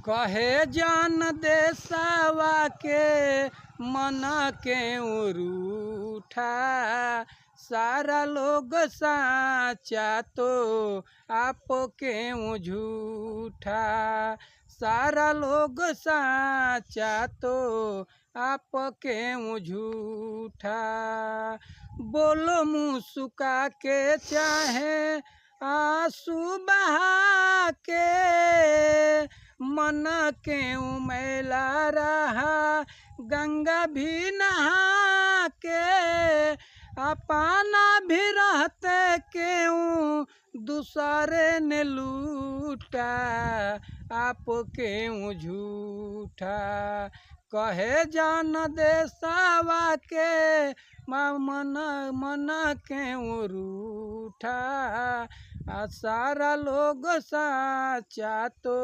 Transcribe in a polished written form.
कहे जान देशवा के मन के रूठा, सारा लोग साचा तो आप क्यों झूठा, सारा लोग साचा तो आप क्यों झूठा। बोलो मुस्का के चाहे आंसू बहा के, मन क्यों मैला रहा गंगा भी नहा के, अपना भी रहते क्यों दूसरे ने लूटा, आप क्यों झूठा। कहे जान देशवा के मन क्यों रूठा, सारा लोग साचा तो